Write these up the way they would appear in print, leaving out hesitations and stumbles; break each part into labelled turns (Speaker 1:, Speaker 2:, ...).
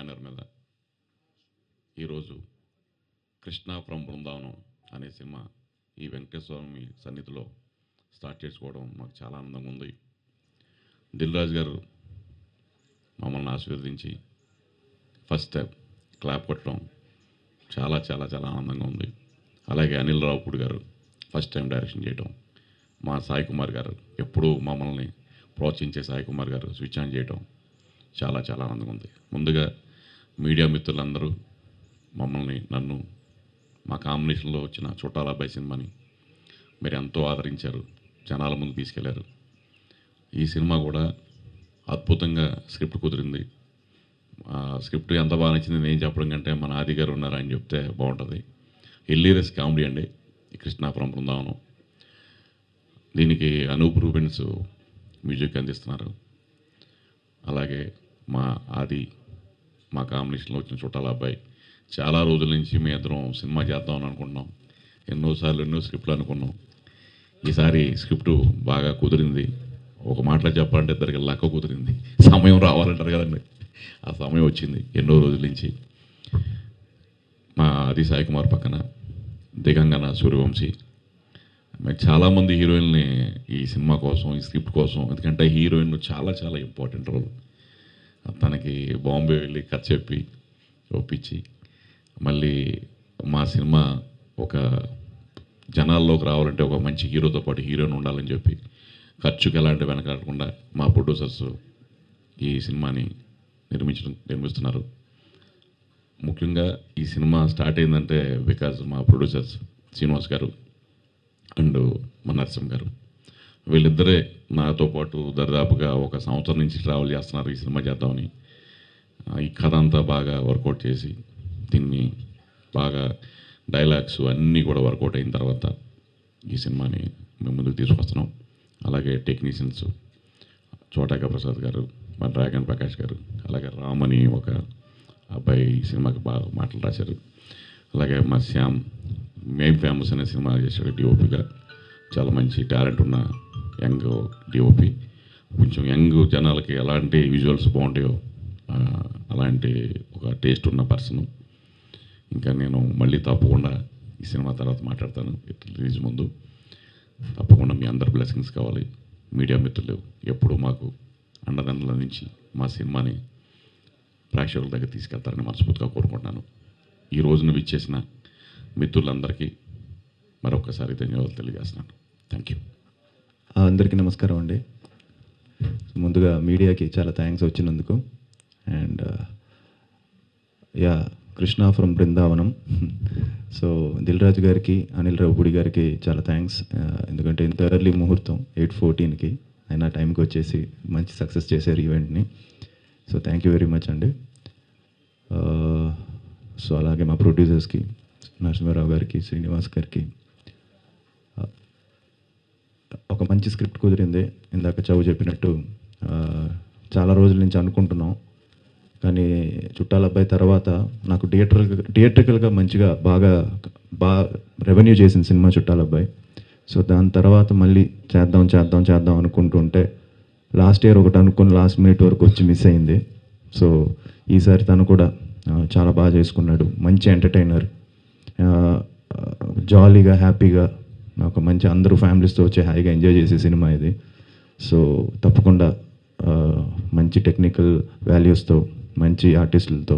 Speaker 1: Banner మీద ఈరోజు Krishna from Brindavanam అనే సినిమా ఈ వెంకటేశ్వర స్వామి సన్నిధిలో స్టార్ట్ చేసుకోవడం మాకు చాలా ఆనందంగా ఉంది. దిల్ రాజు గారు మమ్మల్ని ఆశీర్వదించి ఫస్ట్ స్టెప్ క్లాప్ కొట్టడం చాలా చాలా చాలా ఆనందంగా ఉంది. అలాగే అనిల్ రావుపూడి గారు ఫస్ట్ టైం డైరెక్షన్ చేయడం, మా సాయి కుమార్ గారు ఎప్పుడూ మమ్మల్ని ప్రోత్సహించే సాయి కుమార్ గారు స్విచ్ ఆన్ చేయడం చాలా చాలా ఆనందంగా ఉంది. ముందుగా మీడియా మిత్రులందరూ నన్ను మా కాంబినేషన్లో వచ్చిన చుట్టాల అబ్బాయి సినిమాని మీరు ఎంతో ఆదరించారు, జనాల ముందు తీసుకెళ్లారు. ఈ సినిమా కూడా అద్భుతంగా స్క్రిప్ట్ కుదిరింది. స్క్రిప్ట్ ఎంత బాగా నచ్చింది నేను చెప్పడం కంటే మన ఆది గారు ఉన్నారు అని చెప్తే బాగుంటుంది. హిల్లీరియస్ కామెడీ అండి కృష్ణాపురం బృందావనం. దీనికి అనూప్ రూబెన్స్ మ్యూజిక్ అందిస్తున్నారు. అలాగే మా ఆది మా కాంబినేషన్లో వచ్చిన చుట్టాల అబ్బాయి. చాలా రోజుల నుంచి మీ ఇద్దరం సినిమా చేద్దామని అనుకుంటున్నాం. ఎన్నోసార్లు ఎన్నో స్క్రిప్ట్లు అనుకున్నాం. ఈసారి స్క్రిప్టు బాగా కుదిరింది. ఒక మాటలో చెప్పాలంటే ఇద్దరికి లక్క కుదిరింది. సమయం రావాలంటారు కదండి, ఆ సమయం వచ్చింది. ఎన్నో రోజుల నుంచి మా ఆది సాయి కుమార్ పక్కన దిగంగన సూర్యవంశీ, చాలామంది హీరోయిన్ని ఈ సినిమా కోసం, ఈ స్క్రిప్ట్ కోసం, ఎందుకంటే హీరోయిన్ చాలా చాలా ఇంపార్టెంట్ రోల్. తనకి బాంబే వెళ్ళి కథ చెప్పి ఒప్పించి మళ్ళీ మా సినిమా ఒక జనాల్లోకి రావాలంటే ఒక మంచి హీరోతో పాటు హీరోయిన్ ఉండాలని చెప్పి ఖర్చుకి ఎలాంటి వెనకాడకుండా మా ప్రొడ్యూసర్స్ ఈ సినిమాని నిర్మిస్తున్నారు. ముఖ్యంగా ఈ సినిమా స్టార్ట్ అయిందంటే బికాజ్ మా ప్రొడ్యూసర్స్ శ్రీనివాస్ గారు అండ్ మా నరసింహ గారు, వీళ్ళిద్దరే నాతో పాటు దరిదాపుగా ఒక సంవత్సరం నుంచి ట్రావెల్ చేస్తున్నారు ఈ సినిమా చేద్దామని. ఈ కథ అంతా బాగా వర్కౌట్ చేసి దీన్ని బాగా డైలాగ్స్ అన్నీ కూడా వర్కౌట్ అయిన తర్వాత ఈ సినిమాని మేము ముందుకు తీసుకొస్తున్నాం. అలాగే టెక్నీషియన్స్ చోటాక ప్రసాద్ గారు, మా డ్రాగన్ ప్రకాష్ గారు, అలాగే రామని ఒక అబ్బాయి ఈ సినిమాకి బాగా మాటలు రాశారు. అలాగే మా శ్యామ్ మేం ఫేమస్ అనే సినిమా చేశాడు డిఓపిగా. చాలా మంచి టాలెంట్ ఉన్న యంగ్ డిఓపి. కొంచెం యంగ్ జనాలకి ఎలాంటి విజువల్స్ బాగుంటాయో అలాంటి ఒక టేస్ట్ ఉన్న పర్సన్. ఇంకా నేను మళ్ళీ తప్పకుండా ఈ సినిమా తర్వాత మాట్లాడతాను రిలీజ్ ముందు. తప్పకుండా మీ అందరి బ్లెస్సింగ్స్ కావాలి. మీడియా మిత్రులు ఎప్పుడూ మాకు అండదండల నుంచి మా సినిమాని ప్రేక్షకుల దగ్గర తీసుకెళ్తారని మనస్ఫూర్తిగా కోరుకుంటున్నాను. ఈ రోజున విచ్చేసిన మిత్రులందరికీ మరొకసారి ధన్యవాదాలు తెలియజేస్తున్నాను. Thank you.
Speaker 2: అందరికీ నమస్కారం అండి. ముందుగా మీడియాకి చాలా థ్యాంక్స్ వచ్చినందుకు. And yeah Krishna from Brindavanam. So Dil Raju గారికి, అనిల్ రావుపూడి గారికి చాలా థ్యాంక్స్. ఎందుకంటే ఇంత ఎర్లీ ముహూర్తం 8:14కి అయినా టైంకి వచ్చేసి మంచి సక్సెస్ చేశారు ఈవెంట్ని. So thank you very much అండి. సో అలాగే మా ప్రొడ్యూసర్స్కి నరసింహారావు గారికి, శ్రీనివాస్ గారికి. ఒక మంచి స్క్రిప్ట్ కుదిరింది. ఇందాక చౌ చెప్పినట్టు చాలా రోజుల నుంచి అనుకుంటున్నాం, కానీ చుట్టాల అబ్బాయి తర్వాత నాకు థియేట్రికల్గా మంచిగా బాగా రెవెన్యూ చేసిన సినిమా చుట్టాల అబ్బాయి. సో దాని తర్వాత మళ్ళీ చేద్దాం అనుకుంటుంటే లాస్ట్ ఇయర్ ఒకటి అనుకుని లాస్ట్ మినిట్ వరకు వచ్చి మిస్ అయింది. సో ఈసారి తను కూడా చాలా బాగా చేసుకున్నాడు. మంచి ఎంటర్టైనర్, జాలీగా హ్యాపీగా ఒక మంచి అందరూ ఫ్యామిలీస్తో వచ్చి హాయిగా ఎంజాయ్ చేసే సినిమా ఇది. సో తప్పకుండా మంచి టెక్నికల్ వాల్యూస్తో, మంచి ఆర్టిస్టులతో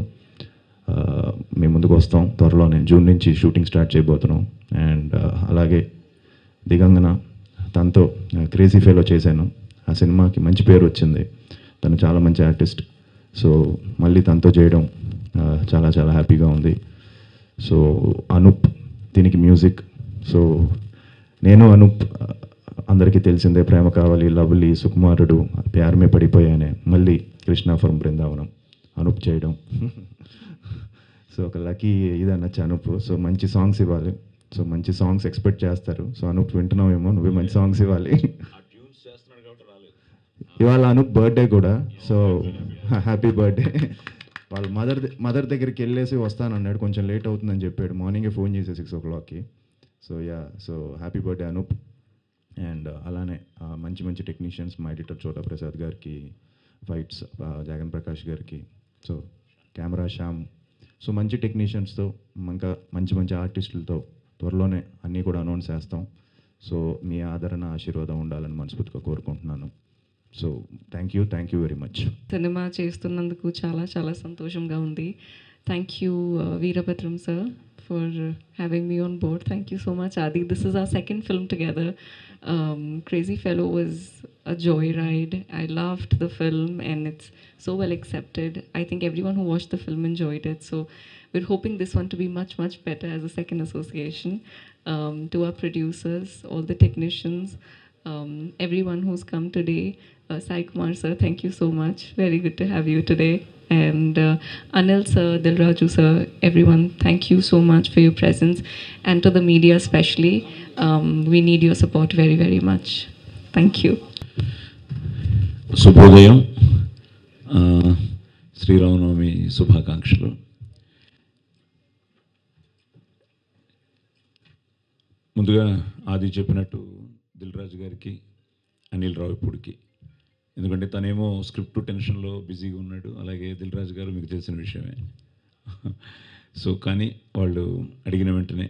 Speaker 2: మేము ముందుకు వస్తాం. త్వరలోనే జూన్ నుంచి షూటింగ్ స్టార్ట్ చేయబోతున్నాం. అండ్ అలాగే దిగంగన, తనతో క్రేజీ ఫెలో చేశాను. ఆ సినిమాకి మంచి పేరు వచ్చింది. తను చాలా మంచి ఆర్టిస్ట్. సో మళ్ళీ తనతో చేయడం చాలా చాలా హ్యాపీగా ఉంది. సో అనూప్ దీనికి మ్యూజిక్. సో నేను అనూప్ అందరికీ తెలిసిందే, ప్రేమ కావాలి, లవ్లీ, సుకుమారుడు, ప్యారమే పడిపోయానే, మళ్ళీ కృష్ణ ఫ్రమ్ బృందావనం అనూప్ చేయడం. సో ఒక లక్కీ ఇదన్నచ్చు అనూప్. సో మంచి సాంగ్స్ ఇవ్వాలి. సో మంచి సాంగ్స్ ఎక్స్పెక్ట్ చేస్తారు. సో అనూప్ వింటున్నావేమో, నువ్వే మంచి సాంగ్స్ ఇవ్వాలి. ఇవాళ అనూప్ బర్త్డే కూడా. So happy birthday. వాళ్ళ మదర్ దగ్గరికి వెళ్ళేసి వస్తానన్నాడు. కొంచెం లేట్ అవుతుందని చెప్పాడు. మార్నింగే ఫోన్ చేసే 6 o'clockకి. So yeah, so happy birthday Anoop. And అలానే మంచి మంచి టెక్నీషియన్స్, మా ఎడిటర్ చోటా ప్రసాద్ గారికి, ఫైట్స్ జగన్ ప్రకాష్ గారికి. So camera Shyam. సో మంచి టెక్నీషియన్స్తో ఇంకా మంచి మంచి ఆర్టిస్టులతో త్వరలోనే అన్నీ కూడా అనౌన్స్ చేస్తాం. సో మీ ఆదరణ ఆశీర్వాదం ఉండాలని మనస్ఫూర్తిగా కోరుకుంటున్నాను. So thank you very much.
Speaker 3: Cinema చేస్తున్నందుకు చాలా చాలా సంతోషంగా ఉంది. Thank you Veerabhadram sir for having me on board. Thank you so much, Adi. This is our second film together. Crazy Fellow was a joyride. I loved the film and it's so well accepted. I think everyone who watched the film enjoyed it. So we're hoping this one to be much, much better as a second association. To our producers, all the technicians, everyone who's come today. Sai Kumar sir, thank you so much. Very good to have you today. And Anil sir, Dilraju sir, everyone, thank you so much for your presence. And to the media especially, we need your support very, very much. Thank you.
Speaker 4: శుభోదయం. శ్రీరామనవమి శుభాకాంక్షలు. ముందుగా ఆది చెప్పినట్టు దిల్రాజు గారికి, అనిల్ రావిపూడికి, ఎందుకంటే తనేమో script టెన్షన్లో బిజీగా ఉన్నాడు, అలాగే దిల్రాజు గారు మీకు తెలిసిన విషయమే. సో కానీ వాళ్ళు అడిగిన వెంటనే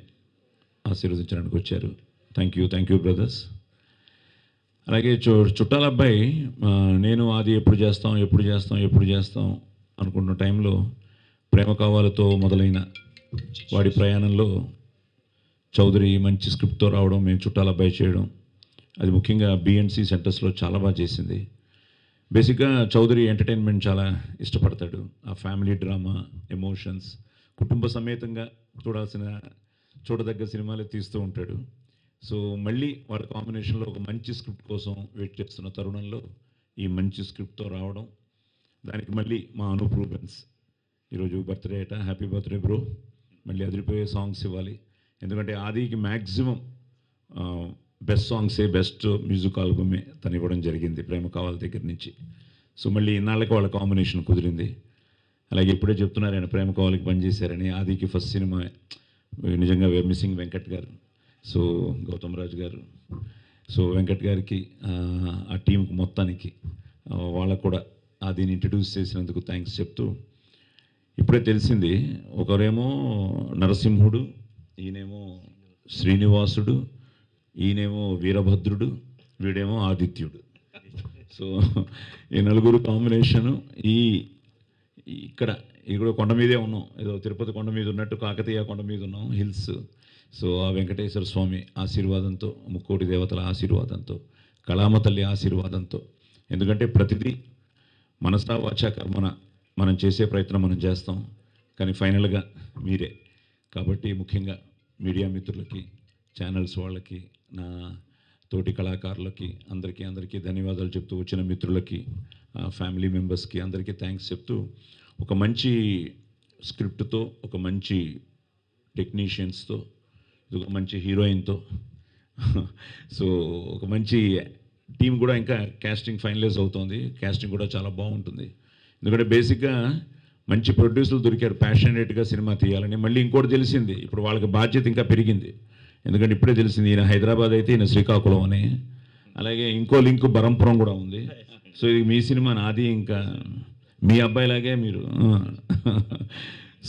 Speaker 4: ఆశీర్వదించడానికి వచ్చారు. Thank you brothers. అలాగే చుట్టాల అబ్బాయి, నేను ఆది ఎప్పుడు చేస్తాం అనుకుంటున్న టైంలో ప్రేమ కావాలతో మొదలైన వాడి ప్రయాణంలో చౌదరి మంచి స్క్రిప్ట్తో రావడం, మేము చుట్టాల అబ్బాయి చేయడం, అది ముఖ్యంగా బిఎన్సి సెంటర్స్లో చాలా బాగా చేసింది. బేసిక్గా చౌదరి ఎంటర్టైన్మెంట్ చాలా ఇష్టపడతాడు. ఆ ఫ్యామిలీ డ్రామా, ఎమోషన్స్, కుటుంబ సమేతంగా చూడదగ్గ సినిమాలే తీస్తూ ఉంటాడు. సో మళ్ళీ వాడి కాంబినేషన్లో ఒక మంచి స్క్రిప్ట్ కోసం వెయిట్ చేస్తున్న తరుణంలో ఈ మంచి స్క్రిప్ట్తో రావడం, దానికి మళ్ళీ మా అనూప్ రూబెన్స్ ఈరోజు బర్త్డే అట, హ్యాపీ బర్త్డే బ్రో, మళ్ళీ అదిరిపోయే సాంగ్స్ ఇవ్వాలి. ఎందుకంటే ఆదికి మ్యాక్సిమం బెస్ట్ సాంగ్సే, బెస్ట్ మ్యూజిక్ ఆల్బమే తను ఇవ్వడం జరిగింది ప్రేమ కావాలి దగ్గర నుంచి. సో మళ్ళీ ఇన్నాళ్ళకి వాళ్ళ కాంబినేషన్ కుదిరింది. అలాగే ఇప్పుడే చెప్తున్నారు ఆయన ప్రేమ కావాలికి పనిచేశారని. ఆదికి ఫస్ట్ సినిమా నిజంగా వేర్ మిస్సింగ్ వెంకట్ గారు, సో గౌతమ్ రాజు గారు, సో వెంకట్ గారికి, ఆ టీంకి మొత్తానికి వాళ్ళకు కూడా ఆదిని ఇంట్రడ్యూస్ చేసినందుకు థ్యాంక్స్ చెప్తూ, ఇప్పుడే తెలిసింది ఒకరేమో నరసింహుడు, ఈయనేమో శ్రీనివాసుడు, ఈయనేమో వీరభద్రుడు, వీడేమో ఆదిత్యుడు. సో ఈ నలుగురు కాంబినేషను ఇక్కడ కొండ మీదే ఉన్నాం, ఏదో తిరుపతి కొండ మీద ఉన్నట్టు కాకతీయ కొండ మీద ఉన్నాం, హిల్స్. సో ఆ వెంకటేశ్వర స్వామి ఆశీర్వాదంతో, ముక్కోటి దేవతల ఆశీర్వాదంతో, కళామ తల్లి ఆశీర్వాదంతో, ఎందుకంటే ప్రతిదీ మనసా వాచా కర్మన మనం చేసే ప్రయత్నం మనం చేస్తాం, కానీ ఫైనల్గా మీరే. కాబట్టి ముఖ్యంగా మీడియా మిత్రులకి, ఛానల్స్ వాళ్ళకి, నా తోటి కళాకారులకి అందరికీ ధన్యవాదాలు చెప్తూ, వచ్చిన మిత్రులకి, ఫ్యామిలీ మెంబర్స్కి అందరికీ థ్యాంక్స్ చెప్తూ, ఒక మంచి స్క్రిప్ట్తో, ఒక మంచి టెక్నీషియన్స్తో, ఒక మంచి హీరోయిన్తో, సో ఒక మంచి టీం కూడా ఇంకా కాస్టింగ్ ఫైనలైజ్ అవుతుంది. కాస్టింగ్ కూడా చాలా బాగుంటుంది. ఎందుకంటే బేసిక్గా మంచి ప్రొడ్యూసర్లు దొరికారు ప్యాషనేట్గా సినిమా తీయాలని. మళ్ళీ ఇంకోటి తెలిసింది, ఇప్పుడు వాళ్ళకి బాధ్యత ఇంకా పెరిగింది. ఎందుకంటే ఇప్పుడే తెలిసింది ఈయన హైదరాబాద్ అయితే ఈయన శ్రీకాకుళం అని, అలాగే ఇంకో లింక్ బరంపురం కూడా ఉంది. సో ఇది మీ సినిమా, నాది ఇంకా మీ అబ్బాయిలాగే మీరు.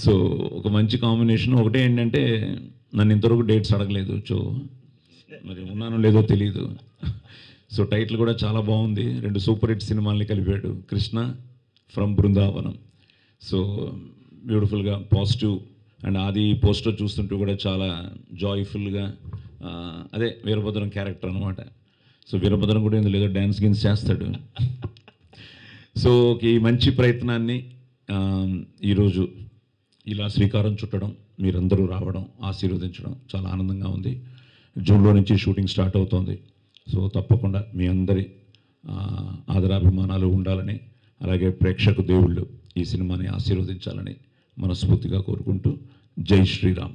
Speaker 4: సో ఒక మంచి కాంబినేషన్. ఒకటే ఏంటంటే నన్ను ఇంతవరకు డేట్స్ అడగలేదు, సో మరి ఉన్నానో లేదో తెలియదు. సో టైటిల్ కూడా చాలా బాగుంది. 2 సూపర్ హిట్ సినిమాల్ని కలిపాడు, కృష్ణ ఫ్రమ్ బృందావనం. సో బ్యూటిఫుల్గా పాజిటివ్. అండ్ ఆది పోస్టర్ చూస్తుంటూ కూడా చాలా జాయ్ఫుల్గా, అదే వీరభద్రం క్యారెక్టర్ అనమాట. సో వీరభద్రం కూడా ఇందులో ఏదో డ్యాన్స్ గిన్స్ చేస్తాడు. సో ఈ మంచి ప్రయత్నాన్ని ఈరోజు ఇలా శ్రీకారం చుట్టడం, మీరందరూ రావడం, ఆశీర్వదించడం చాలా ఆనందంగా ఉంది. జూన్లో నుంచి షూటింగ్ స్టార్ట్ అవుతోంది. సో తప్పకుండా మీ అందరి ఆదరాభిమానాలు ఉండాలని, అలాగే ప్రేక్షక దేవుళ్ళు ఈ సినిమాని ఆశీర్వదించాలని మనస్ఫూర్తిగా కోరుకుంటూ, జై శ్రీరామ్.